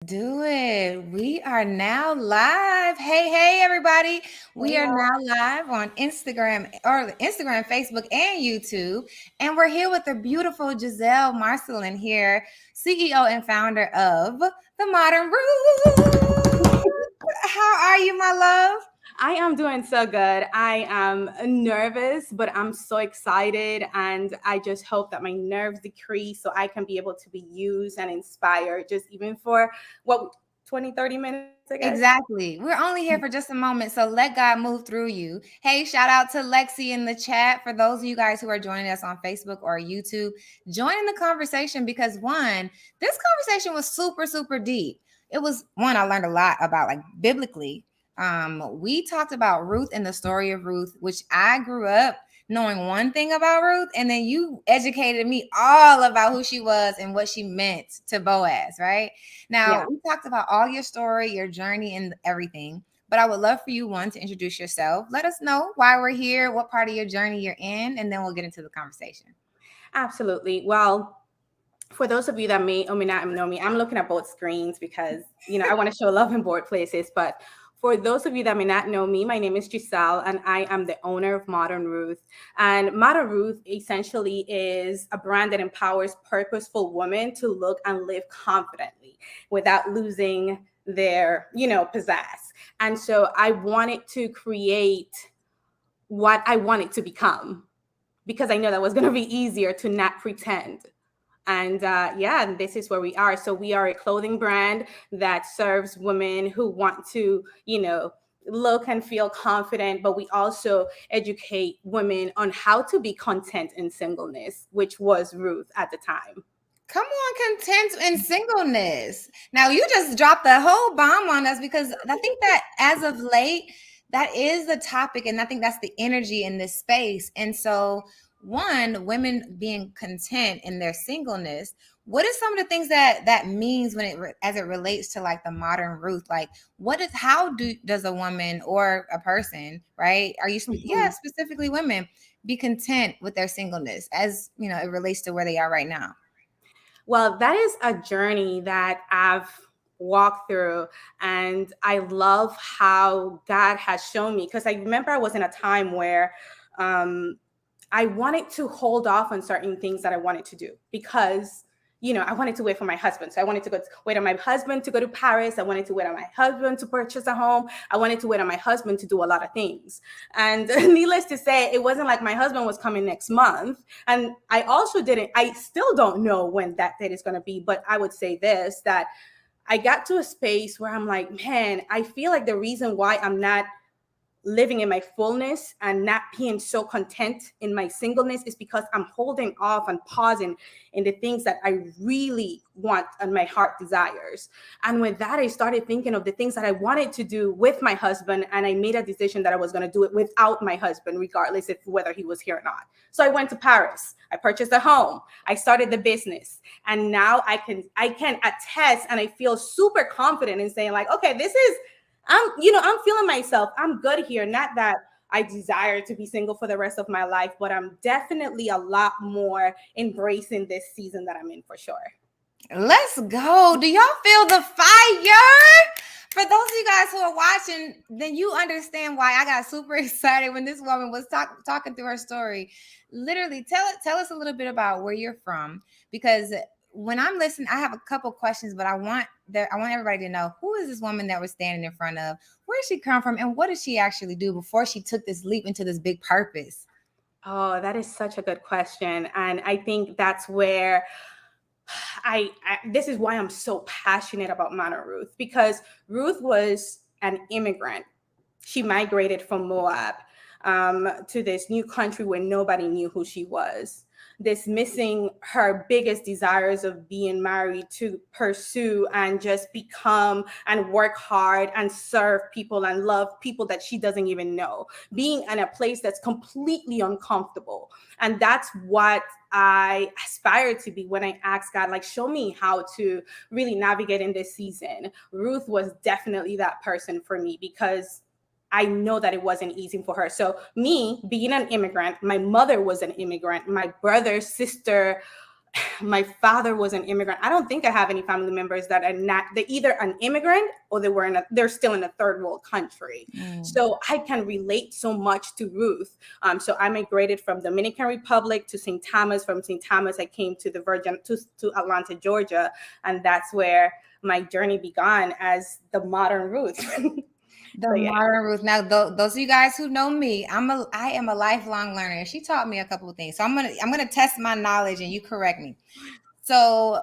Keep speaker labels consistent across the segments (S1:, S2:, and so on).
S1: Do it. We are now live. Hey, everybody. We
S2: Hey
S1: are
S2: y'all.
S1: now live on Instagram, Facebook, and YouTube. And we're here with the beautiful Gisele Marcelin here, CEO and founder of the Modern Ruth. How are you, my love?
S2: I am doing so good. I am nervous, but I'm so excited. And I just hope that my nerves decrease so I can be able to be used and inspired just even for what 20, 30 minutes, I guess.
S1: Exactly. We're only here for just a moment, so let God move through you. Hey, shout out to Lexi in the chat. For those of you guys who are joining us on Facebook or YouTube, join in the conversation because this conversation was super, super deep. It was one I learned a lot about, like biblically. We talked about Ruth and the story of Ruth, which I grew up knowing one thing about Ruth, and then you educated me all about who she was and what she meant to Boaz, right? Now,
S2: Yeah.
S1: we talked about all your story, your journey, and everything. But I would love for you, one, to introduce yourself. Let us know why we're here, what part of your journey you're in, and then we'll get into the conversation.
S2: Absolutely. Well, for those of you that may or may not know me, I'm looking at both screens because, I want to show love in both places. But for those of you that may not know me, my name is Gisele and I am the owner of Modern Ruth. And Modern Ruth essentially is a brand that empowers purposeful women to look and live confidently without losing their, pizzazz. And so I wanted to create what I wanted to become because I know that was going to be easier to not pretend. And yeah, this is where we are. So we are a clothing brand that serves women who want to, look and feel confident, but we also educate women on how to be content in singleness, which was Ruth at the time.
S1: Come on, content and singleness. Now, you just dropped the whole bomb on us because I think that as of late, that is the topic. And I think that's the energy in this space. And so, one, women being content in their singleness. What is some of the things that means when as it relates to like the modern Ruth? Like, does a woman or a person, right?
S2: Mhm.
S1: Specifically women, be content with their singleness as it relates to where they are right now?
S2: Well, that is a journey that I've walked through. And I love how God has shown me because I remember I was in a time where um, I wanted to hold off on certain things that I wanted to do because, I wanted to wait for my husband. So I wanted to wait on my husband to go to Paris. I wanted to wait on my husband to purchase a home. I wanted to wait on my husband to do a lot of things. And needless to say, it wasn't like my husband was coming next month. And I still don't know when that date is going to be. But I would say this, that I got to a space where I'm like, man, I feel like the reason why I'm not living in my fullness and not being so content in my singleness is because I'm holding off and pausing in the things that I really want and my heart desires. And with that, I started thinking of the things that I wanted to do with my husband. And I made a decision that I was going to do it without my husband, regardless of whether he was here or not. So I went to Paris. I purchased a home. I started the business. And now I can attest and I feel super confident in saying like, okay, I'm feeling myself. I'm good here. Not that I desire to be single for the rest of my life, but I'm definitely a lot more embracing this season that I'm in for sure.
S1: Let's go. Do y'all feel the fire? For those of you guys who are watching, then you understand why I got super excited when this woman was talking through her story. Literally, tell us a little bit about where you're from, because when I'm listening, I have a couple questions, but I want everybody to know, who is this woman that we're standing in front of? Where does she come from, and what did she actually do before she took this leap into this big purpose?
S2: Oh, that is such a good question. And I think that's where this is why I'm so passionate about Modern Ruth, because Ruth was an immigrant. She migrated from Moab to this new country where nobody knew who she was. Dismissing her biggest desires of being married to pursue and just become and work hard and serve people and love people that she doesn't even know. Being in a place that's completely uncomfortable. And that's what I aspire to be when I ask God, like, show me how to really navigate in this season. Ruth was definitely that person for me because I know that it wasn't easy for her. So me being an immigrant, my mother was an immigrant, my brother, sister, my father was an immigrant. I don't think I have any family members that are not, they're either an immigrant or they're still in a third world country. So I can relate so much to Ruth. So I migrated from Dominican Republic to St. Thomas. From St. Thomas, I came to to Atlanta, Georgia. And that's where my journey began as the modern Ruth.
S1: The modern Ruth. Now, those of you guys who know me, I am a lifelong learner. She taught me a couple of things, so I'm gonna test my knowledge, and you correct me. So,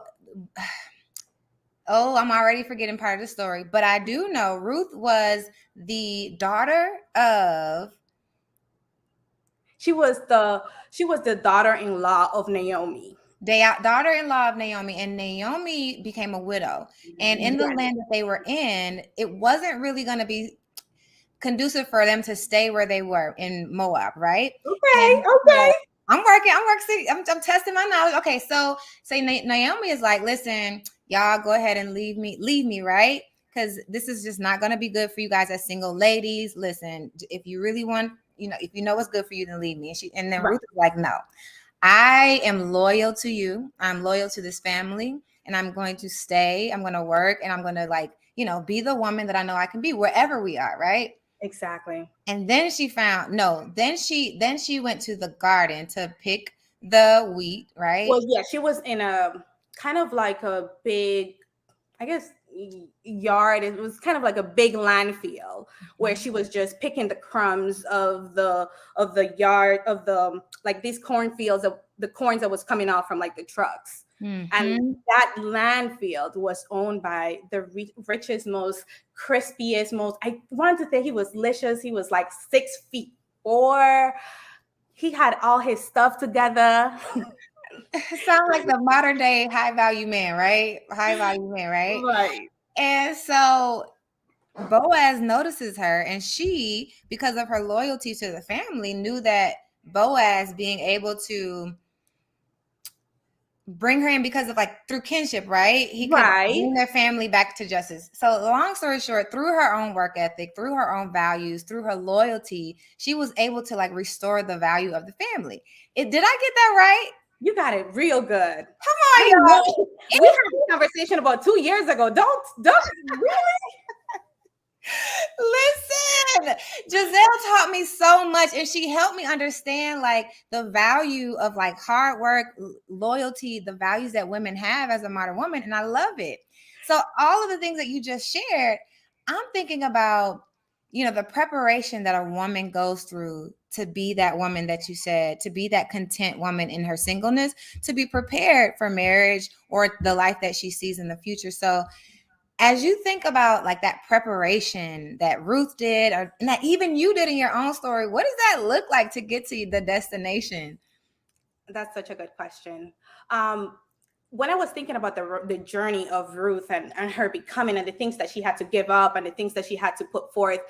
S1: I'm already forgetting part of the story, but I do know Ruth was the daughter of.
S2: She was the daughter-in-law of Naomi.
S1: Daughter-in-law of Naomi, and Naomi became a widow. And in the land that they were in, it wasn't really going to be conducive for them to stay where they were in Moab, right?
S2: Okay.
S1: So I'm working. I'm testing my knowledge. Okay, so say Naomi is like, listen, y'all go ahead and leave me, right? Because this is just not going to be good for you guys as single ladies. Listen, if you really want, if you know what's good for you, then leave me. And then Ruth is like, no, I am loyal to you. I'm loyal to this family, and I'm going to stay. I'm going to work, and I'm going to be the woman that I know I can be wherever we are, right?
S2: Exactly.
S1: And then she then she went to the garden to pick the wheat, right?
S2: Well, yeah, she was in a kind of like a big, I guess, yard. It was kind of like a big landfill where she was just picking the crumbs of the yard of the, like, these cornfields of the corns that was coming out from like the trucks. And that landfill was owned by the richest, most crispiest, I wanted to say he was licious. He was like 6'4". He had all his stuff together.
S1: Sound like the modern day high value man, right? High value man, right?
S2: Right.
S1: And so Boaz notices her, and she, because of her loyalty to the family, knew that Boaz being able to bring her in because of through kinship, right? He could bring their family back to justice. So long story short, through her own work ethic, through her own values, through her loyalty, she was able to restore the value of the family. Did I get that right?
S2: You got it real good.
S1: Come on, y'all.
S2: We had this conversation about 2 years ago. Don't really.
S1: Listen, Gisele taught me so much, and she helped me understand the value of hard work, loyalty, the values that women have as a modern woman, and I love it. So all of the things that you just shared, I'm thinking about, the preparation that a woman goes through to be that woman that you said, to be that content woman in her singleness, to be prepared for marriage or the life that she sees in the future. So as you think about that preparation that Ruth did, or that even you did in your own story, what does that look like to get to the destination?
S2: That's such a good question. When I was thinking about the journey of Ruth and her becoming, and the things that she had to give up and the things that she had to put forth,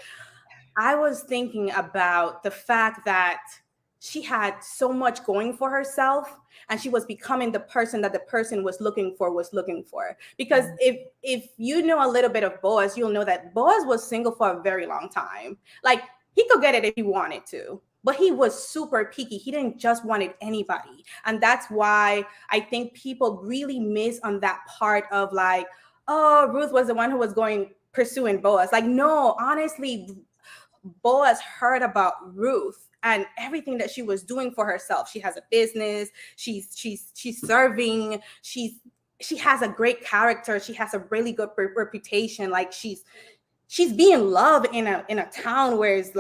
S2: I was thinking about the fact that she had so much going for herself, and she was becoming the person that the person was looking for. Because if you know a little bit of Boaz, you'll know that Boaz was single for a very long time. He could get it if he wanted to, but he was super picky. He didn't just want anybody. And that's why I think people really miss on that part of oh, Ruth was the one who was pursuing Boaz. No, honestly, Boaz heard about Ruth and everything that she was doing for herself. She has a business. She's serving. She has a great character. She has a really good reputation. She's being loved in a town where it's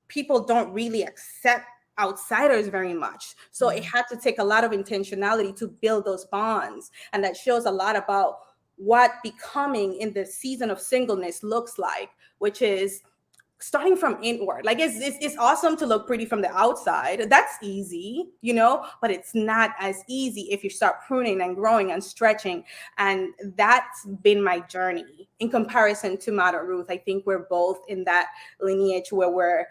S2: people don't really accept outsiders very much. So it had to take a lot of intentionality to build those bonds. And that shows a lot about what becoming in the season of singleness looks like, which is starting from inward. It's awesome to look pretty from the outside. That's easy, but it's not as easy if you start pruning and growing and stretching. And that's been my journey in comparison to Modern Ruth. I think we're both in that lineage where we're,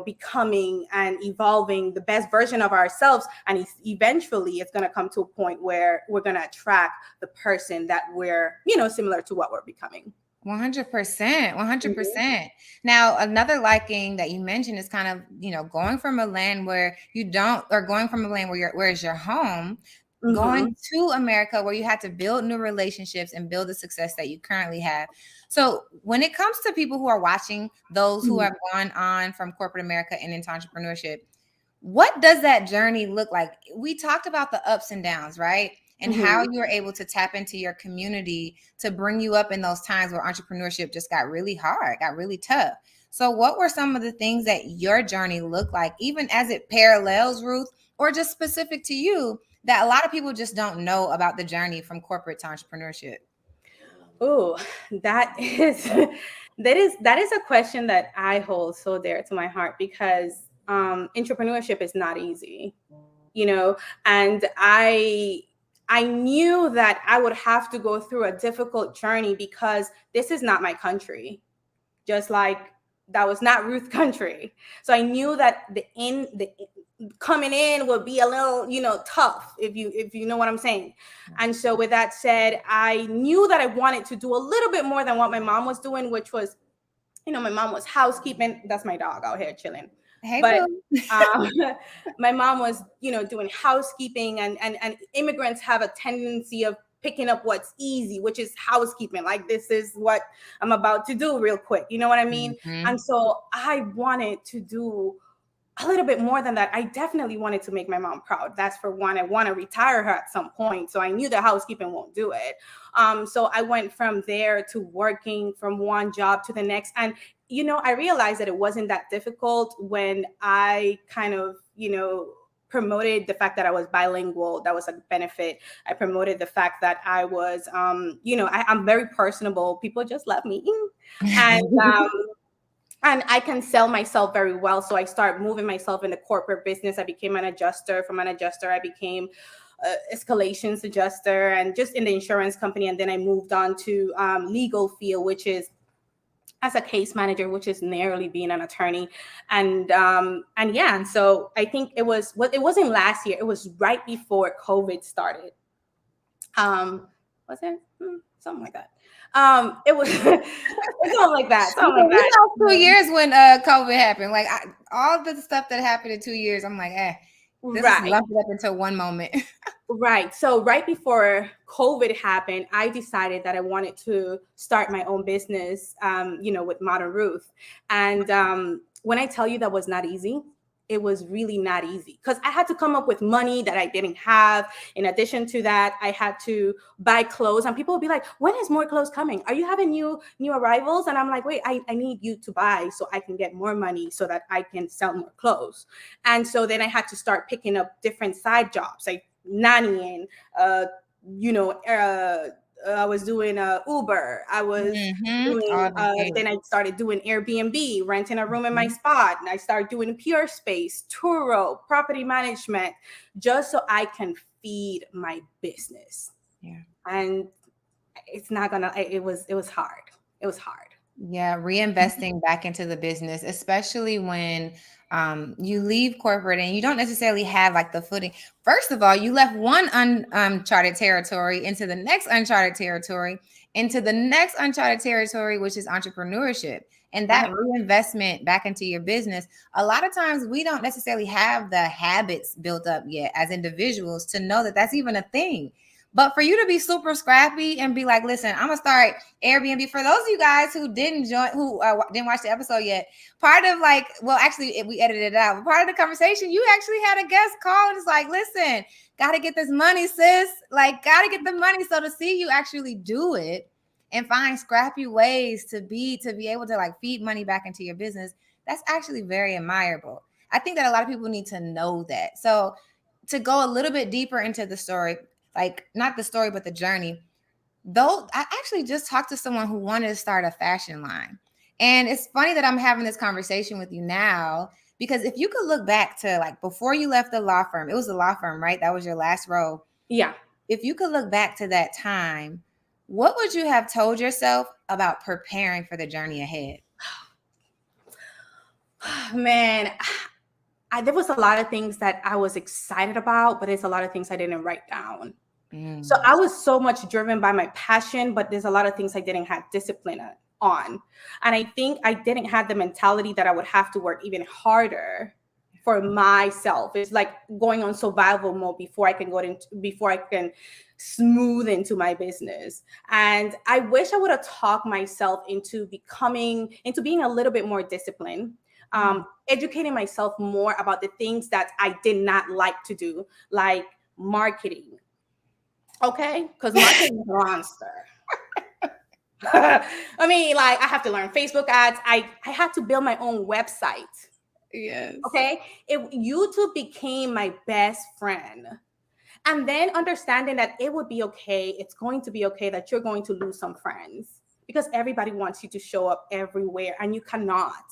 S2: becoming and evolving the best version of ourselves. And eventually it's going to come to a point where we're going to attract the person that we're, similar to what we're becoming.
S1: 100%. 100%. Now, another liking that you mentioned is kind of, going from a land where you don't, or going from a land where where is your home,
S2: Mm-hmm.
S1: going to America where you had to build new relationships and build the success that you currently have. So when it comes to people who are watching, those who have gone on from corporate America and into entrepreneurship, what does that journey look like? We talked about the ups and downs, right? And how
S2: Mm-hmm.
S1: you were able to tap into your community to bring you up in those times where entrepreneurship just got really hard, got really tough. So what were some of the things that your journey looked like, even as it parallels Ruth, or just specific to you, that a lot of people just don't know about the journey from corporate to entrepreneurship?
S2: Oh, that is that is a question that I hold so dear to my heart, because entrepreneurship is not easy, you know, and I knew that I would have to go through a difficult journey because this is not my country. Just like that was not Ruth country. So I knew that the coming in would be a little, tough, if you know what I'm saying. And so with that said, I knew that I wanted to do a little bit more than what my mom was doing, which was, my mom was housekeeping. That's my dog out here chilling.
S1: Hey,
S2: But
S1: boo.
S2: um, my mom was, doing housekeeping, and immigrants have a tendency of picking up what's easy, which is housekeeping. Like, this is what I'm about to do real quick. You know what I mean?
S1: Mhm.
S2: And so I wanted to do a little bit more than that. I definitely wanted to make my mom proud. That's for one. I want to retire her at some point. So I knew that housekeeping won't do it. So I went from there to working from one job to the next. And, I realized that it wasn't that difficult when I kind of, promoted the fact that I was bilingual. That was a benefit. I promoted the fact that I was, I'm very personable. People just love me. And I can sell myself very well. So I started moving myself in the corporate business. I became an adjuster. From an adjuster, I became escalations adjuster, and just in the insurance company. And then I moved on to legal field, which is as a case manager, which is nearly being an attorney. And yeah, and so I think it wasn't last year. It was right before COVID started. Was it something like that? It was something like that. Something like
S1: We
S2: that.
S1: lost 2 years when COVID happened. Like, all the stuff that happened in 2 years, I'm like, this is
S2: Right.
S1: lumped up into one moment.
S2: Right. So right before COVID happened, I decided that I wanted to start my own business, with Modern Ruth. And when I tell you that was not easy, it was really not easy, because I had to come up with money that I didn't have. In addition to that, I had to buy clothes, and people would be like, when is more clothes coming? Are you having new arrivals? And I'm like, wait, I need you to buy so I can get more money so that I can sell more clothes. And so then I had to start picking up different side jobs, like nannying, I was doing Uber. I was doing,
S1: All the things.
S2: then I started doing Airbnb, renting a room in my
S1: Mhm.
S2: spot. And I started doing Pure Space, Turo, property management, just so I can feed my business.
S1: Yeah.
S2: And it's not gonna, it was hard. It was hard.
S1: Yeah, reinvesting back into the business, especially when you leave corporate and you don't necessarily have like the footing. First of all, you left one uncharted territory into the next uncharted territory, into the next uncharted territory, which is entrepreneurship. And that
S2: Right.
S1: reinvestment back into your business, a lot of times we don't necessarily have the habits built up yet as individuals to know that that's even a thing. But for you to be super scrappy and be like, listen, I'm gonna start Airbnb. For those of you guys who didn't join, who didn't watch the episode yet, part of actually, we edited it out. But part of the conversation, you actually had a guest call and it's like, listen, gotta get this money, sis. Like, gotta get the money. So to see you actually do it and find scrappy ways to be able to like feed money back into your business, that's actually very admirable. I think that a lot of people need to know that. So to go a little bit deeper into the story, like not the story, but the journey. Though I actually just talked to someone who wanted to start a fashion line. And it's funny that I'm having this conversation with you now, because if you could look back to like before you left the law firm, it was the law firm, right? That was your last role.
S2: Yeah.
S1: If you could look back to that time, what would you have told yourself about preparing for the journey ahead?
S2: Man, there was a lot of things that I was excited about, but there's a lot of things I didn't write down. So I was so much driven by my passion, but there's a lot of things I didn't have discipline on. And I think I didn't have the mentality that I would have to work even harder for myself. It's like going on survival mode before I can smooth into my business. And I wish I would have talked myself into being a little bit more disciplined, educating myself more about the things that I did not like to do, like marketing. Okay, because marketing is a monster. I mean, like, I have to learn Facebook ads. I had to build my own website.
S1: Yes.
S2: Okay. YouTube became my best friend. And then understanding that it would be okay. It's going to be okay that you're going to lose some friends, because everybody wants you to show up everywhere and you cannot.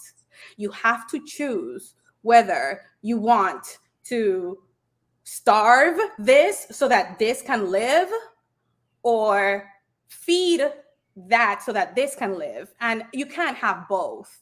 S2: You have to choose whether you want to starve this so that this can live, or feed that so that this can live. And you can't have both.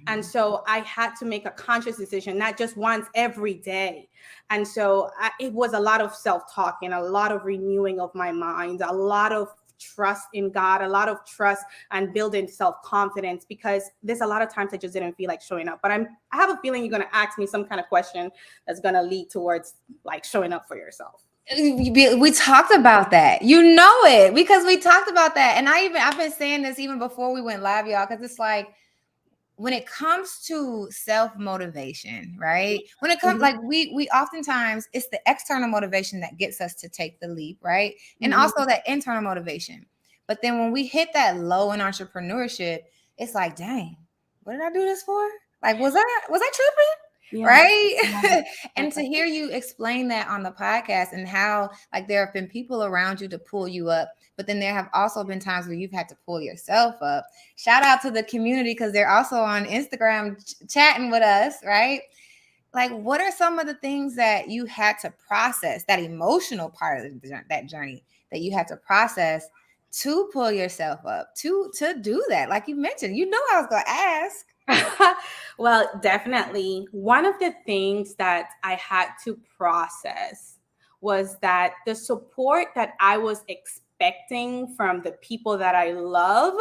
S2: And so I had to make a conscious decision, not just once, every day. And so it was a lot of self-talking, a lot of renewing of my mind, a lot of trust in God, a lot of trust and building self-confidence, because there's a lot of times I just didn't feel like showing up. But I have a feeling you're going to ask me some kind of question that's going to lead towards like showing up for yourself.
S1: We talked about that, it, because we talked about that. And I've been saying this even before we went live, y'all, because it's like, when it comes to self-motivation, right? When it comes, like we oftentimes, it's the external motivation that gets us to take the leap, right? And also that internal motivation. But then when we hit that low in entrepreneurship, it's like, dang, what did I do this for? Like, was I tripping? Yeah. Right. Yeah. And to hear you explain that on the podcast, and how like there have been people around you to pull you up, but then there have also been times where you've had to pull yourself up. Shout out to the community, because they're also on Instagram chatting with us, right? Like, what are some of the things that you had to process, that emotional part of that journey that you had to process to pull yourself up, to do that? Like you mentioned, I was going to ask.
S2: Well, definitely. One of the things that I had to process was that the support that I was expecting from the people that I love,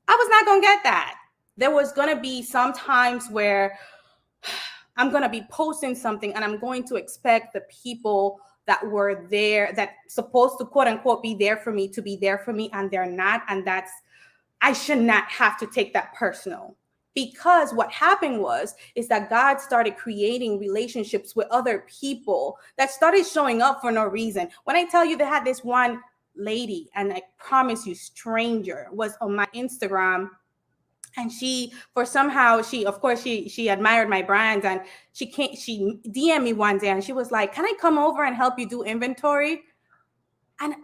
S2: I was not going to get that. There was going to be some times where I'm going to be posting something and I'm going to expect the people that were there, that supposed to quote unquote be there for me, to be there for me, and they're not. And I should not have to take that personal. Because what happened is that God started creating relationships with other people that started showing up for no reason. When I tell you, they had this one lady, and I promise you, stranger, was on my Instagram, and she admired my brand, and she DM'd me one day and she was like, "Can I come over and help you do inventory?" And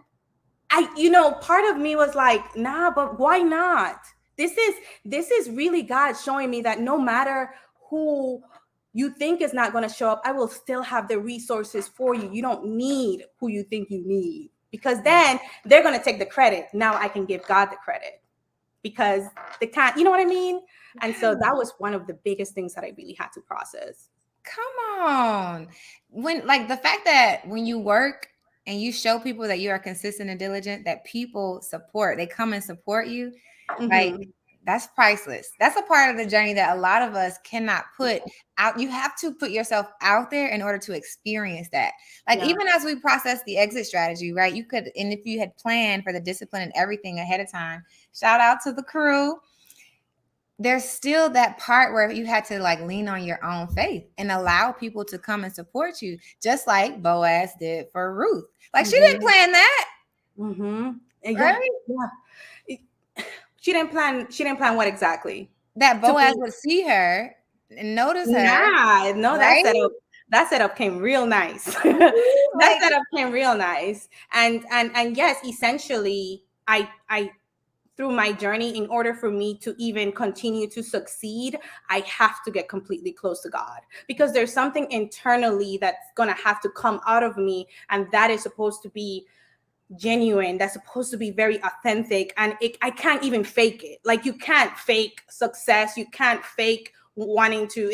S2: part of me was like, nah, but why not? This is really God showing me that no matter who you think is not going to show up, I will still have the resources for you. You don't need who you think you need, because then they're going to take the credit. Now I can give God the credit, because they can't, you know what I mean? And so that was one of the biggest things that I really had to process.
S1: Come on. When, like, the fact that when you work and you show people that you are consistent and diligent, that people support, they come and support you, like, that's priceless. That's a part of the journey that a lot of us cannot put out. You have to put yourself out there in order to experience that. Like, even as we process the exit strategy, right? You could, and if you had planned for the discipline and everything ahead of time, shout out to the crew. There's still that part where you had to like lean on your own faith and allow people to come and support you, just like Boaz did for Ruth. Like, she didn't plan that.
S2: Right? Yeah. She didn't plan what exactly?
S1: That Boaz would see her and notice her.
S2: Yeah, no, right? That setup came real nice. That setup came real nice. And yes, essentially, I through my journey, in order for me to even continue to succeed, I have to get completely close to God, because there's something internally that's going to have to come out of me, and that is supposed to be genuine, that's supposed to be very authentic, and I can't even fake it. Like, you can't fake success, you can't fake wanting to.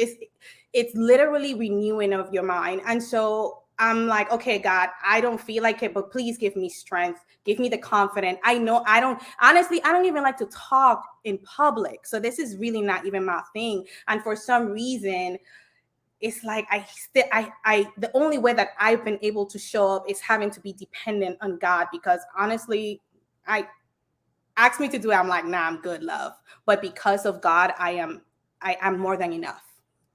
S2: It's literally renewing of your mind. And so I'm like, okay, God, I don't feel like it, but please give me strength, give me the confidence. I know I don't even like to talk in public, so this is really not even my thing. And for some reason, it's like the only way that I've been able to show up is having to be dependent on God, because honestly, I ask me to do it, I'm like, nah, I'm good, love. But because of God, I'm more than enough.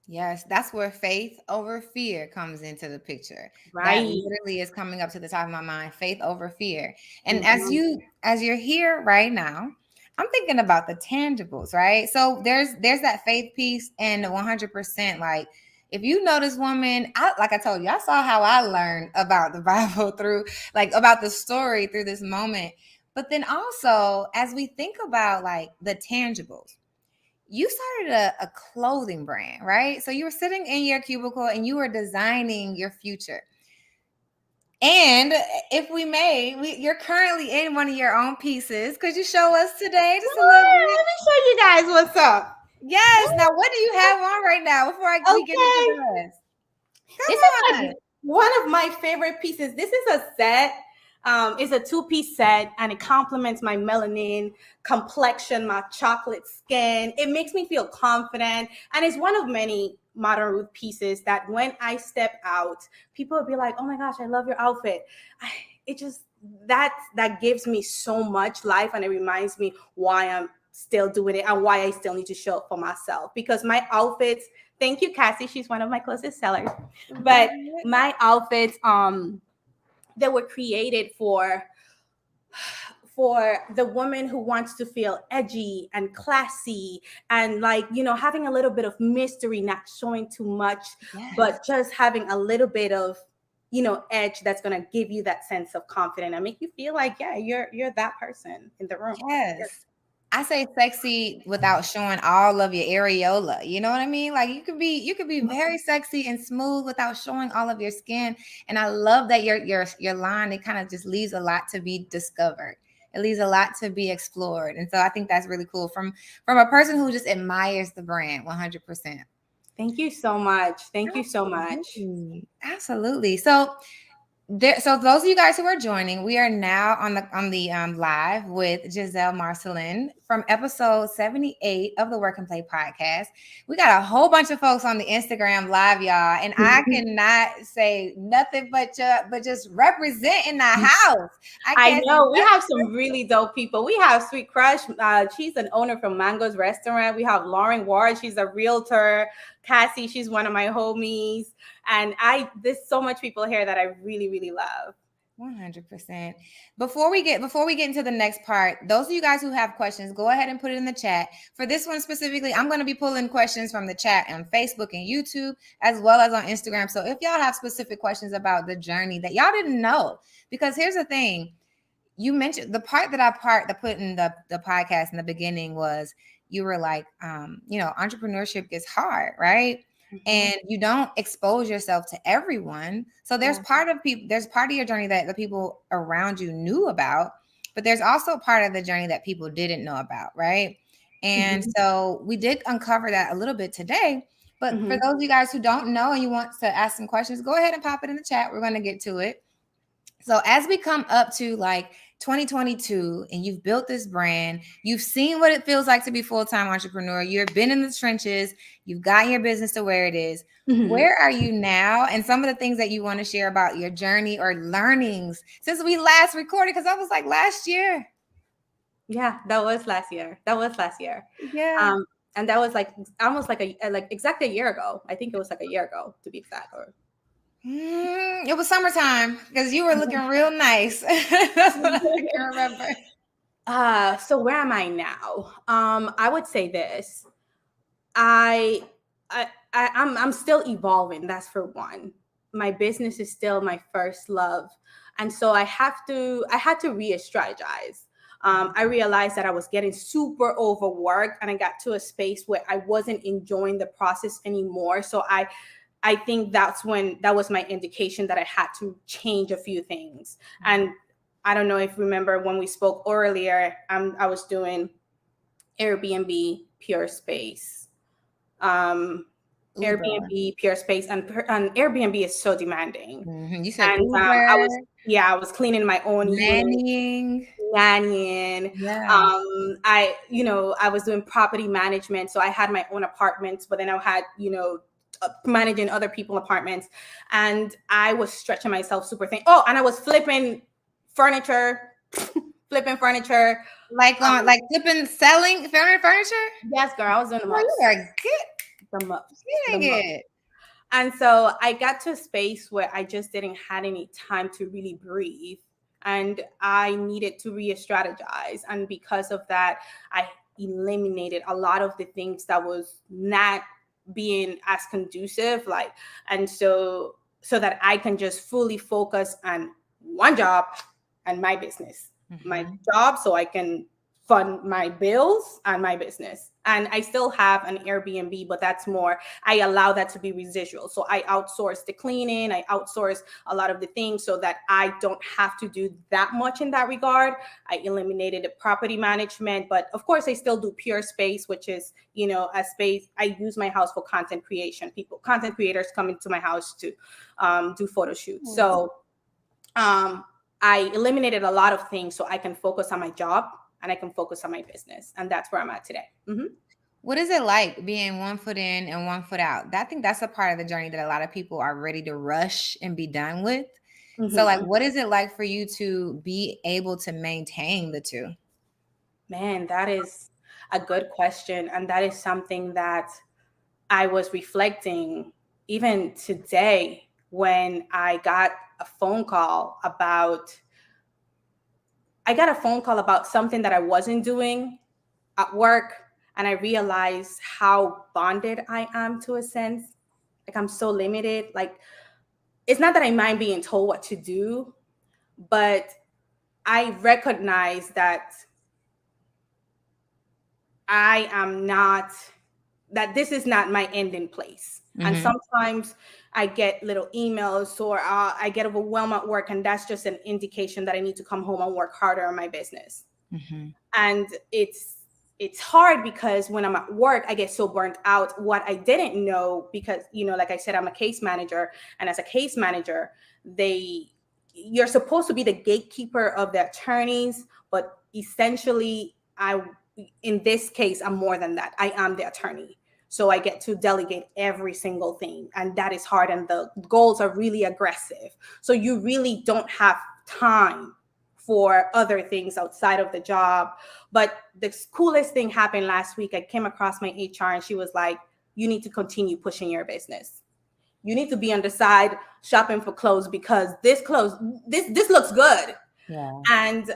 S1: Yes, that's where faith over fear comes into the picture. That
S2: Right.
S1: literally is coming up to the top of my mind, faith over fear. And
S2: Mhm.
S1: as you're here right now, I'm thinking about the tangibles, right? So there's that faith piece, and 100%, like, if you know this woman, like I told you, I saw how I learned about the Bible through, like, about the story through this moment. But then also, as we think about like the tangibles, you started a clothing brand, right? So you were sitting in your cubicle and you were designing your future. And if we may, you're currently in one of your own pieces. Could you show us today just a little bit?
S2: Let me show you guys what's up.
S1: Yes. Now, what do you have on right now before we get into
S2: Okay.
S1: the rest?
S2: This is
S1: Come on.
S2: like one of my favorite pieces. This is a set. It's a 2-piece set, and it complements my melanin complexion, my chocolate skin. It makes me feel confident, and it's one of many Modern Ruth pieces that when I step out, people will be like, "Oh my gosh, I love your outfit." It just that gives me so much life, and it reminds me why I'm still doing it and why I still need to show up for myself, because my outfits. Thank you, Cassie. She's one of my closest sellers. But my outfits, they were created for the woman who wants to feel edgy and classy, and like, having a little bit of mystery, not showing too much,
S1: Yes.
S2: but just having a little bit of, edge that's going to give you that sense of confidence and make you feel like, yeah, you're that person in the room.
S1: Yes. I say sexy without showing all of your areola. You know what I mean? Like, you could be very sexy and smooth without showing all of your skin. And I love that your line, it kind of just leaves a lot to be discovered. It leaves a lot to be explored. And so I think that's really cool from a person who just admires the brand 100%.
S2: Thank you so much. Thank you so much.
S1: Absolutely. So so those of you guys who are joining, we are now on the live with Gisele Marcelin from episode 78 of the Work and Play podcast. We got a whole bunch of folks on the Instagram live, y'all, and I cannot say nothing but just representing the house.
S2: I know we have some really dope people. We have Sweet Crush. She's an owner from Mango's Restaurant. We have Lauren Ward. She's a realtor. Cassie, she's one of my homies. And there's so much people here that I really, really love.
S1: 100%. Before we get into the next part, those of you guys who have questions, go ahead and put it in the chat. For this one specifically, I'm going to be pulling questions from the chat on Facebook and YouTube, as well as on Instagram. So if y'all have specific questions about the journey that y'all didn't know, because here's the thing, you mentioned the part that I put in the podcast in the beginning was, you were like, entrepreneurship gets hard, right? And you don't expose yourself to everyone. So there's part of your journey that the people around you knew about, but there's also part of the journey that people didn't know about, right? And so we did uncover that a little bit today. But for those of you guys who don't know and you want to ask some questions, go ahead and pop it in the chat. We're going to get to it. So as we come up to like 2022 and you've built this brand, you've seen what it feels like to be full-time entrepreneur, you've been in the trenches, you've got your business to where it is. Where are you now? And some of the things that you want to share about your journey or learnings since we last recorded, because that was like last year.
S2: Yeah, that was last year.
S1: Yeah.
S2: And that was like almost like exactly a year ago. I think it was like a year ago, to be exact.
S1: It was summertime because you were looking real nice. That's what I can remember.
S2: So where am I now? I would say this. I'm still evolving. That's for one. My business is still my first love, and so I had to re-strategize. I realized that I was getting super overworked, and I got to a space where I wasn't enjoying the process anymore. So I think that was my indication that I had to change a few things. And I don't know if you remember when we spoke earlier, I was doing Airbnb, Pure Space, Airbnb, Pure Space, and Airbnb is so demanding.
S1: You said
S2: and
S1: Uber.
S2: I was cleaning my own
S1: nannying.
S2: Yeah. I was doing property management, so I had my own apartments, but then I had managing other people's apartments, and I was stretching myself super thin. Oh, and I was flipping furniture, flipping furniture.
S1: Like on like flipping, selling furniture?
S2: Yes, girl, I was doing the
S1: Oh, you
S2: most.
S1: are good.
S2: The most. The
S1: Dang
S2: most.
S1: it.
S2: And so I got to a space where I just didn't had any time to really breathe. And I needed to re-strategize. And because of that, I eliminated a lot of the things that was not being as conducive. Like, and so that I can just fully focus on one job and my business. My job, so I can fund my bills and my business. And I still have an Airbnb, but that's more, I allow that to be residual. So I outsource the cleaning, I outsource a lot of the things so that I don't have to do that much in that regard. I eliminated the property management, but of course I still do Pure Space, which is, a space I use my house for content creation. Content creators come into my house to do photo shoots. So I eliminated a lot of things so I can focus on my job and I can focus on my business. And that's where I'm at today. Mm-hmm.
S1: What is it like being 1 foot in and 1 foot out? I think that's a part of the journey that a lot of people are ready to rush and be done with.
S2: Mm-hmm.
S1: So, like, what is it like for you to be able to maintain the two?
S2: Man, that is a good question. And that is something that I was reflecting even today when I got a phone call about something that I wasn't doing at work. And I realized how bonded I am to a sense. Like, I'm so limited. Like, it's not that I mind being told what to do, but I recognize that that this is not my ending place. And sometimes I get little emails or I get overwhelmed at work, and that's just an indication that I need to come home and work harder on my business. And it's hard because when I'm at work, I get so burnt out. What I didn't know, because, like I said, I'm a case manager, and as a case manager, you're supposed to be the gatekeeper of the attorneys, but essentially in this case, I'm more than that. I am the attorney. So I get to delegate every single thing. And that is hard. And the goals are really aggressive. So you really don't have time for other things outside of the job. But the coolest thing happened last week. I came across my HR and she was like, you need to continue pushing your business. You need to be on the side shopping for clothes because this looks good.
S1: Yeah.
S2: And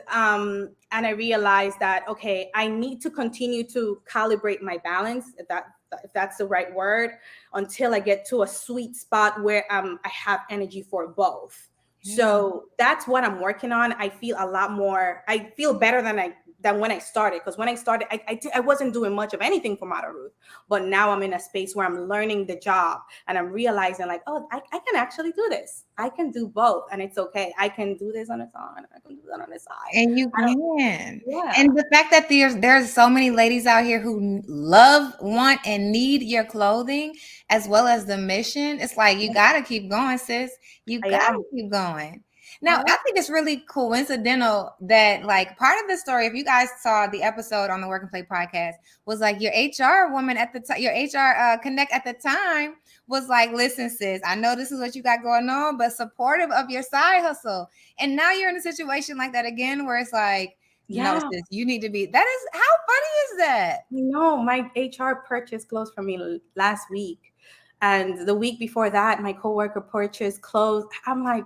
S2: I realized that, okay, I need to continue to calibrate my balance, if that's the right word, until I get to a sweet spot where I have energy for both. So that's what I'm working on. I feel better than when I started. Because when I started, I wasn't doing much of anything for Modern Ruth. But now I'm in a space where I'm learning the job and I'm realizing like, oh, I can actually do this. I can do both. And it's okay. I can do this on its own. I can do that on the side.
S1: And you can.
S2: Yeah.
S1: And the fact that there's so many ladies out here who love, want, and need your clothing as well as the mission, it's like you gotta keep going, sis. You gotta keep going. Now, I think it's really coincidental that like part of the story, if you guys saw the episode on the Work and Play podcast, was like your HR woman at the time, your HR connect at the time was like, listen, sis, I know this is what you got going on, but supportive of your side hustle. And now you're in a situation like that again, where it's like, no, sis, you need to be. That is, how funny is that?
S2: No, my HR purchased clothes for me last week. And the week before that, my coworker purchased clothes. I'm like,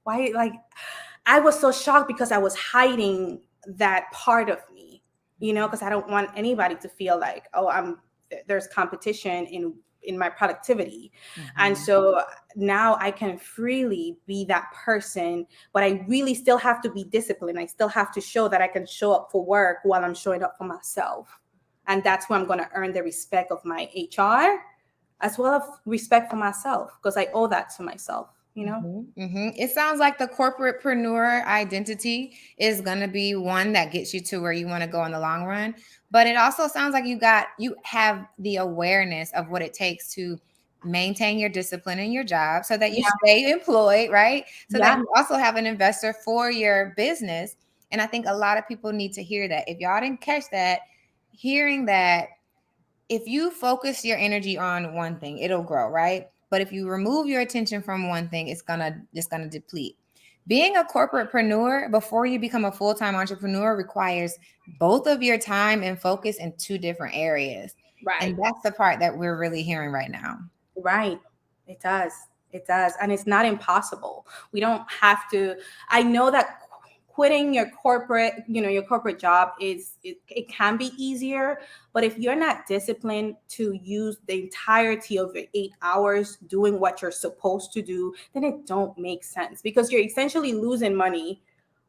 S2: why? Like, I was so shocked because I was hiding that part of me, because I don't want anybody to feel like, oh, there's competition in my productivity. And so now I can freely be that person, but I really still have to be disciplined. I still have to show that I can show up for work while I'm showing up for myself. And that's where I'm going to earn the respect of my HR as well as respect for myself, because I owe that to myself.
S1: It sounds like the corporatepreneur identity is going to be one that gets you to where you want to go in the long run. But it also sounds like you have the awareness of what it takes to maintain your discipline in your job so that you stay employed, right? So that you also have an investor for your business. And I think a lot of people need to hear that. If y'all didn't catch that, hearing that if you focus your energy on one thing, it'll grow, right? But if you remove your attention from one thing, it's gonna deplete. Being a corporatepreneur before you become a full-time entrepreneur requires both of your time and focus in two different areas.
S2: Right.
S1: And that's the part that we're really hearing right now.
S2: Right. It does. It does. And it's not impossible. We don't have to. I know that quitting your corporate, your corporate job it can be easier, but if you're not disciplined to use the entirety of your 8 hours doing what you're supposed to do, then it don't make sense because you're essentially losing money,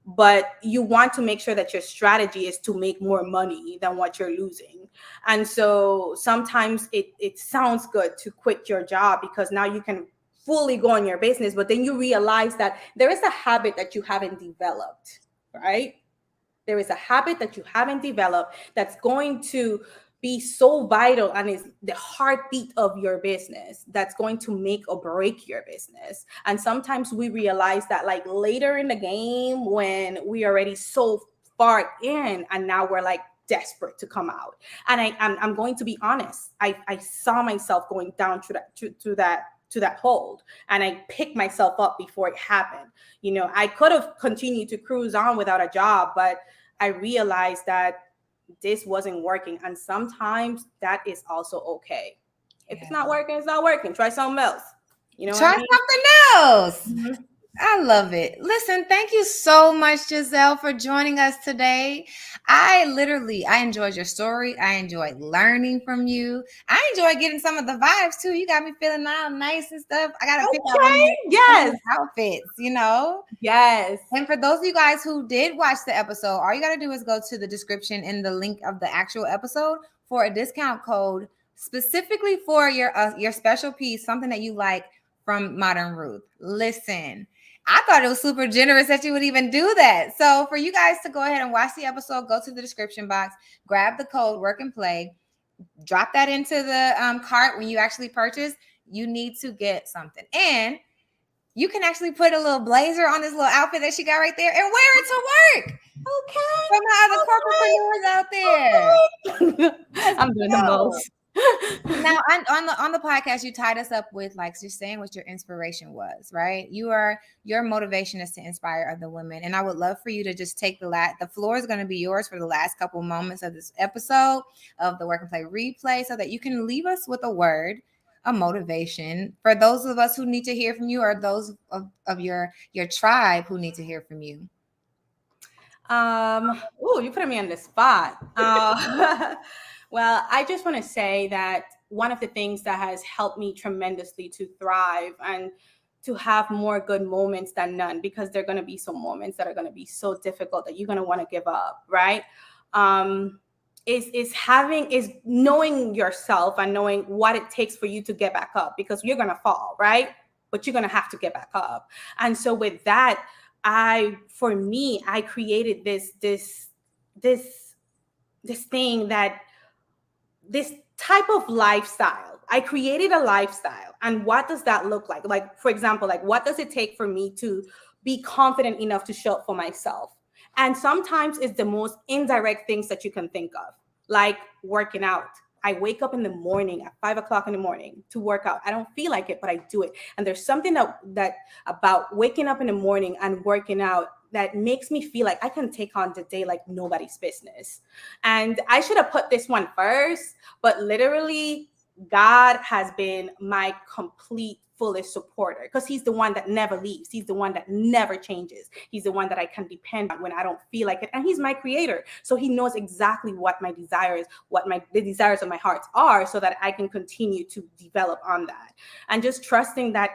S2: but you want to make sure that your strategy is to make more money than what you're losing. And so sometimes it sounds good to quit your job because now you can fully go on your business, but then you realize that there is a habit that you haven't developed, right? There is a habit that you haven't developed that's going to be so vital and is the heartbeat of your business that's going to make or break your business. And sometimes we realize that like later in the game when we are already so far in and now we're like desperate to come out. And I'm going to be honest. I saw myself going down to that hold, and I picked myself up before it happened. I could have continued to cruise on without a job, but I realized that this wasn't working. And sometimes that is also okay. If it's not working, it's not working. Try something else. You know what
S1: Try
S2: I mean?
S1: something else.
S2: Mhm.
S1: I love it. Listen, thank you so much, Gisele, for joining us today. I enjoyed your story. I enjoyed learning from you. I enjoyed getting some of the vibes too. You got me feeling all nice and stuff. I got to pick out
S2: Okay.
S1: one of
S2: Yes.
S1: your outfits.
S2: Yes.
S1: And for those of you guys who did watch the episode, all you got to do is go to the description in the link of the actual episode for a discount code specifically for your special piece, something that you like from Modern Ruth. Listen, I thought it was super generous that you would even do that. So for you guys to go ahead and watch the episode, go to the description box, grab the code Work and Play, drop that into the cart when you actually purchase. You need to get something. And you can actually put a little blazer on this little outfit that she got right there and wear it to work. For my other corporatepreneurs out there.
S2: Okay.
S1: Let's
S2: I'm doing the
S1: go.
S2: most.
S1: Now on the podcast, you tied us up with like just saying what your inspiration was, right? Your motivation is to inspire other women. And I would love for you to just take the floor is going to be yours for the last couple moments of this episode of the Work and Play replay so that you can leave us with a word, a motivation for those of us who need to hear from you or those of your tribe who need to hear from you.
S2: You put me on the spot. Well, I just want to say that one of the things that has helped me tremendously to thrive and to have more good moments than none, because there are going to be some moments that are going to be so difficult that you're going to want to give up, right? Is knowing yourself and knowing what it takes for you to get back up, because you're going to fall, right? But you're going to have to get back up. And so with that, I created this thing that this type of lifestyle. I created a lifestyle. And what does that look like? Like, for example, like what does it take for me to be confident enough to show up for myself? And sometimes it's the most indirect things that you can think of, like working out. I wake up in the morning at 5 o'clock in the morning to work out. I don't feel like it, but I do it. And there's something that about waking up in the morning and working out that makes me feel like I can take on the day like nobody's business. And I should have put this one first, but literally God has been my complete fullest supporter, because he's the one that never leaves. He's the one that never changes. He's the one that I can depend on when I don't feel like it. And he's my creator. So he knows exactly what my desires, the desires of my heart are, so that I can continue to develop on that. And just trusting that,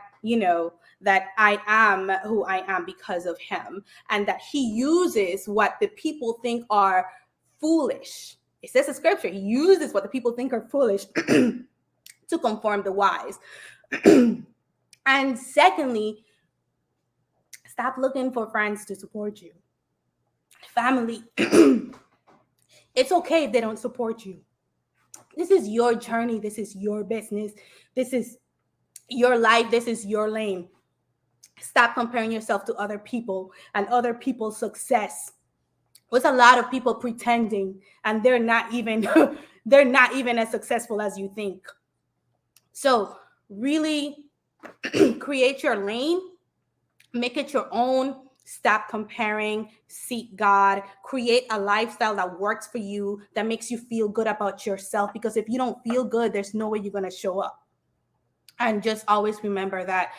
S2: that I am who I am because of him, and that he uses what the people think are foolish. It says in scripture, he uses what the people think are foolish to conform the wise. And secondly, stop looking for friends to support you. Family, it's okay if they don't support you. This is your journey. This is your business. This is your life. This is your lane. Stop comparing yourself to other people and other people's success. There's a lot of people pretending, and they're not even they're not even as successful as you think. So really create your lane, make it your own. Stop comparing, seek God, create a lifestyle that works for you, that makes you feel good about yourself. Because if you don't feel good, there's no way you're going to show up. And just always remember that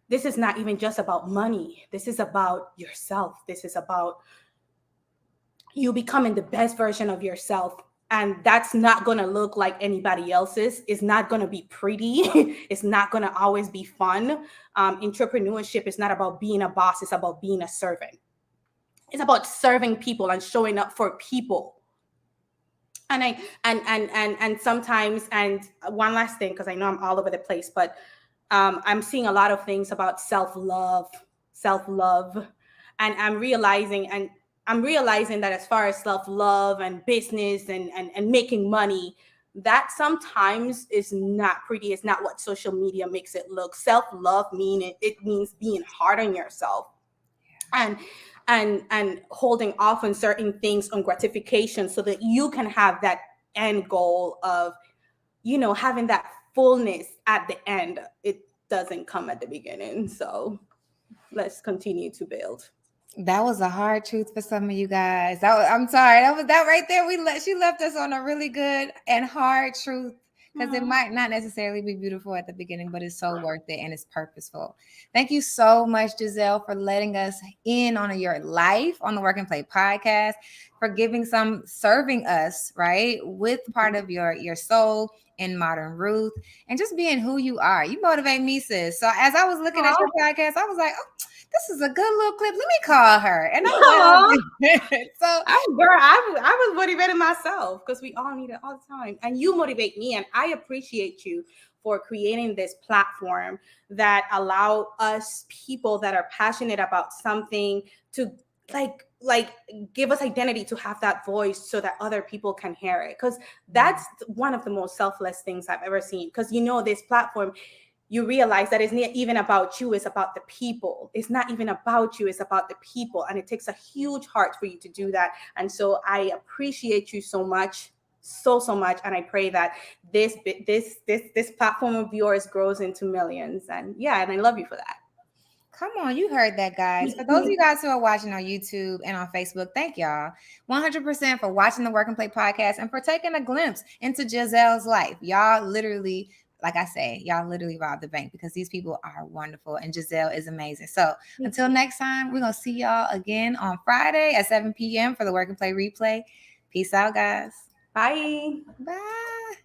S2: this is not even just about money. This is about yourself. This is about you becoming the best version of yourself. And that's not going to look like anybody else's. It's not going to be pretty. It's not going to always be fun. Entrepreneurship is not about being a boss. It's about being a servant. It's about serving people and showing up for people. And sometimes, and one last thing, because I know I'm all over the place, but I'm seeing a lot of things about self-love, and I'm realizing that as far as self-love and business and making money, that sometimes is not pretty. It's not what social media makes it look. Self-love it means being hard on yourself, and holding off on certain things, on gratification, so that you can have that end goal of, having that fullness at the end. It doesn't come at the beginning. So let's continue to build.
S1: That was a hard truth for some of you guys. I'm sorry. That right there. She left us on a really good and hard truth, because it might not necessarily be beautiful at the beginning, but it's so worth it and it's purposeful. Thank you so much, Gisele, for letting us in on your life on the Work and Play podcast, for serving us, right, with part of your soul in Modern Ruth, and just being who you are. You motivate me, sis. So as I was looking at your podcast, I was like, oh, this is a good little clip. Let me call her. And I love it. So,
S2: I was motivating myself, because we all need it all the time. And you motivate me, and I appreciate you for creating this platform that allow us people that are passionate about something to like give us identity, to have that voice, so that other people can hear it. Because that's one of the most selfless things I've ever seen. Because this platform, you realize that it's not even about you, it's about the people. It's not even about you, it's about the people. And it takes a huge heart for you to do that. And so I appreciate you so much, so much. And I pray that this platform of yours grows into millions. And I love you for that.
S1: Come on, you heard that, guys. For those of you guys who are watching on YouTube and on Facebook, thank y'all 100% for watching the Work and Play podcast and for taking a glimpse into Gisele's life. Y'all literally, like I say, y'all literally robbed the bank, because these people are wonderful and Gisele is amazing. So until next time, we're going to see y'all again on Friday at 7 p.m. for the Work and Play replay. Peace out, guys.
S2: Bye.
S1: Bye.